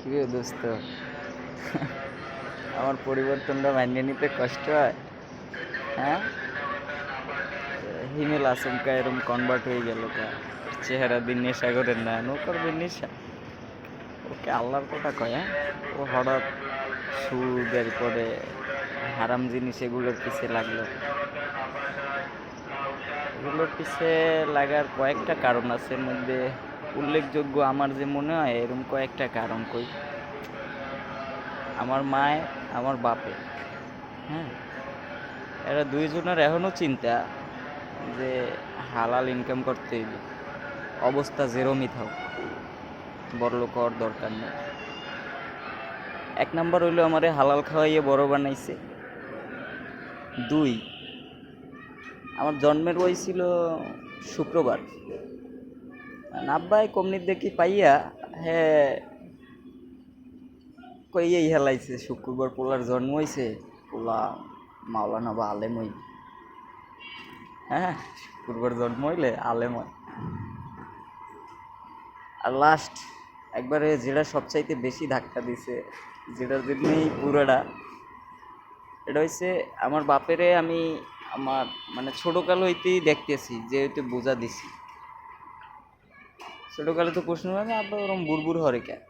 কিরে দোস্ত, আমার পরিবর্তনটা মানিয়ে নিতে কষ্ট হয়। হ্যাঁ, হিমেল আচমকা এরম কনভার্ট হয়ে গেল কা? ওর চেহারা দিন নেশা করেন না, নো করবে নেশা। ওকে আল্লাহর কথা কয়, হ্যাঁ? ও হঠাৎ সুদ, এরপরে হারাম জিনিস এগুলোর পিছে লাগলো। এগুলোর পিছে লাগার কয়েকটা কারণ আছে, এর মধ্যে উল্লেখযোগ্য আমার যে মনে হয় এরকম কয়েকটা কারণ কই। আমার মায়, আমার বাপে, হ্যাঁ, এরা দুইজনের এখনো চিন্তা যে হালাল ইনকাম করতে হইবে, অবস্থা যেরমই থাক, বড়লোক হওয়ার দরকার নেই। এক নাম্বার হইলো আমারে হালাল খাওয়াইয়ে বড় বানাইছে। দুই, আমার জন্মের বই ছিল শুক্রবার। নাব্বাই কমনির দেখি পাইয়া, হ্যাঁ, কইয়েই হেলাইছে শুক্রবার পোলার জন্ম হইছে, পোলা মাওলানা বা আলেম হইবে। হ্যাঁ, শুক্রবার জন্ম হইলে আলেম হয়। আর লাস্ট একবারে যেটা সবচাইতে বেশি ধাক্কা দিছে, যেটার জন্যই পুরোটা, এটা হচ্ছে আমার বাপেরে আমি আমার মানে ছোটোকাল হইতেই দেখতেছি, যে হইতে বোঝা দিছি। ছোটোকালে তো প্রশ্ন হয় না, আব্বা ওরম বুড়বুড় হরে কেন।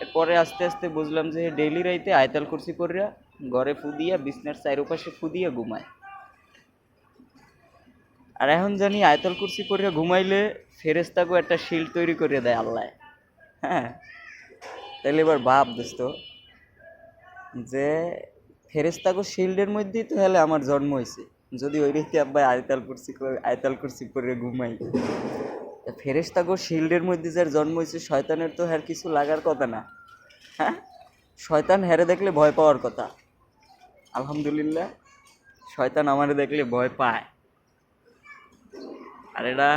এরপরে আস্তে আস্তে বুঝলাম যে ডেইলি রাইতে আয়তাল কুরসি করিয়া ঘরে ফু দিয়া বিছনার চারোপাশে ফু দিয়া ঘুমায়। আর এখন জানি আয়তাল কুরসি করিয়া ঘুমাইলে ফেরেস্তাকেও একটা শিল্ড তৈরি করে দেয় আল্লাহ। হ্যাঁ, তাহলে এবার ভাব দোস্ত, যে ফেরেস্তাকে শিল্ডের মধ্যেই তো হলে আমার জন্ম হয়েছে, যদি ওই রীতি আব্বাই আয়তাল কুরসি করে ঘুমাই। ফেরেস্তাকে শিল্ডের মধ্যে যার জন্ম হয়েছে, শয়তানের তো হ্যার কিছু লাগার কথা না। হ্যাঁ, শয়তান হেরে দেখলে ভয় পাওয়ার কথা। আলহামদুলিল্লাহ, শয়তান আমারে দেখলে ভয় পায়। আর এটা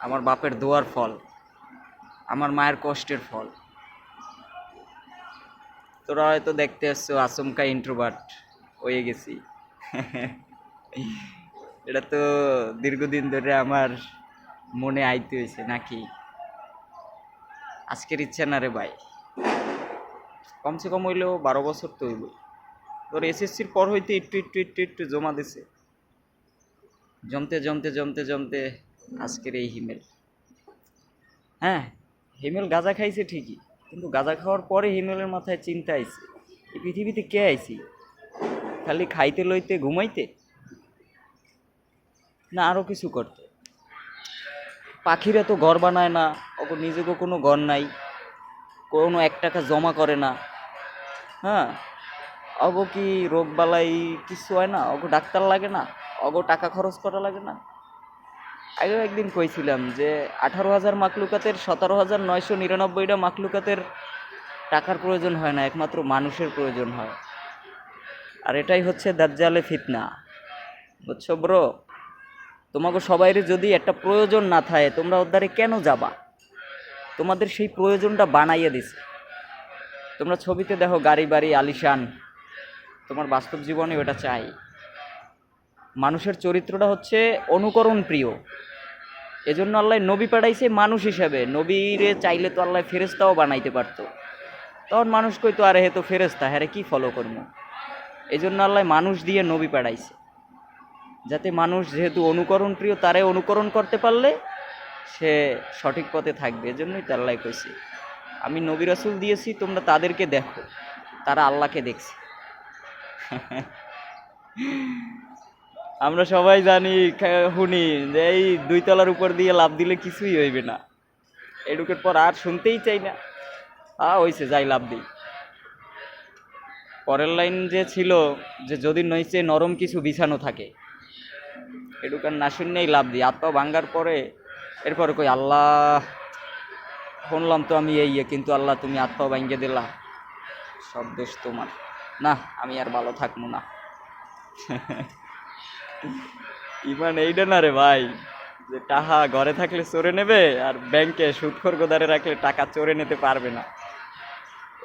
আমার বাপের দোয়ার ফল, আমার মায়ের কষ্টের ফল। তোরা হয়তো দেখতে আসছো আচমকা ইন্ট্রোভার্ট হয়ে গেছি। এটা তো দীর্ঘদিন ধরে আমার মনে আইতে হয়েছে নাকি, আজকের ইচ্ছা না রে ভাই। কমসে কম হইলেও 12 বছর তো হইল। তোর এসএসসির পর হইতে একটু একটু একটু একটু জমা দিছে, জমতে জমতে জমতে জমতে আজকের এই হিমেল। হ্যাঁ, হিমেল গাঁজা খাইছে ঠিকই, কিন্তু গাঁজা খাওয়ার পরে হিমেলের মাথায় চিন্তা আইছে, এই পৃথিবীতে কে আইছি? খালি খাইতে লইতে ঘুমাইতে, না আরও কিছু করতে? পাখিরা তো ঘর বানায় না, ওকে নিজেকে কোনো ঘর নাই, কোনো 1 টাকা জমা করে না। হ্যাঁ, অগো কি রোগ বালাই কিছু হয় না? অগো ডাক্তার লাগে না? অগো টাকা খরচ করা লাগে না? আগেও একদিন কইছিলাম যে 18,000 মাকলুকাতের 17,999টা মাকলুকাতের টাকার প্রয়োজন হয় না, একমাত্র মানুষের প্রয়োজন হয়। আর এটাই হচ্ছে দাজ্জালে ফিতনা, বুঝছো ব্রো? তোমাকে সবাইরে যদি একটা প্রয়োজন না থাকে, তোমরা ওদ্ধারে কেন যাবা? তোমাদের সেই প্রয়োজনটা বানাইয়ে দিছে। তোমরা ছবিতে দেখো গাড়ি বাড়ি আলিশান, তোমার বাস্তব জীবনে ওটা চাই। মানুষের চরিত্রটা হচ্ছে অনুকরণ প্রিয়, এজন্য আল্লাহ নবী পাঠাইছে মানুষ হিসাবে। নবীরে চাইলে তো আল্লাহ ফেরেস্তাও বানাইতে পারতো, তখন মানুষ কইতো আরে হে তো ফেরেস্তা, হ্যাঁ কি ফলো করবো। এই জন্য আল্লাহ মানুষ দিয়ে নবী পাঠাইছে, যাতে মানুষ যেহেতু অনুকরণ প্রিয়, তারে অনুকরণ করতে পারলে সে সঠিক পথে থাকবে। এজন্যই তো আল্লাহ কইছে আমি নবী রাসূল দিয়েছি, তোমরা তাদেরকে দেখো, তারা আল্লাহকে দেখছে। আমরা সবাই জানি, শুনি যে এই 2 তলার উপর দিয়ে লাফ দিলে কিছুই হইবে না। এডুকের পর আর শুনতেই চাই না, হইছে যাই লাভ দিই। পরের লাইন যে ছিল যে যদি নইছে নরম কিছু বিছানো থাকে, এডুকার না শুনলেই লাভ দিই। আত্মা ভাঙ্গার পরে এরপরে কই আল্লাহ শুনলাম তো আমি এই, কিন্তু আল্লাহ তুমি আত্মা ভাঙ্গে দিলা, সব দোষ তোমার। না, আমি আর ভালো থাকবো না। ইমান এইটা না রে ভাই, যে টাকা ঘরে থাকলে চোরে নেবে, আর ব্যাংকে সুদখোর গোদারে রাখলে টাকা চোরে নিতে পারবে না।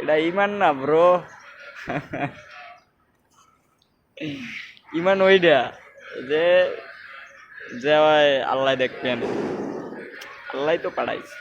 এটা ইমান না ব্রো। ইমান ওইটা যে যে আল্লাহ দেখবেন, আল্লাহ তো পাঠাইছে।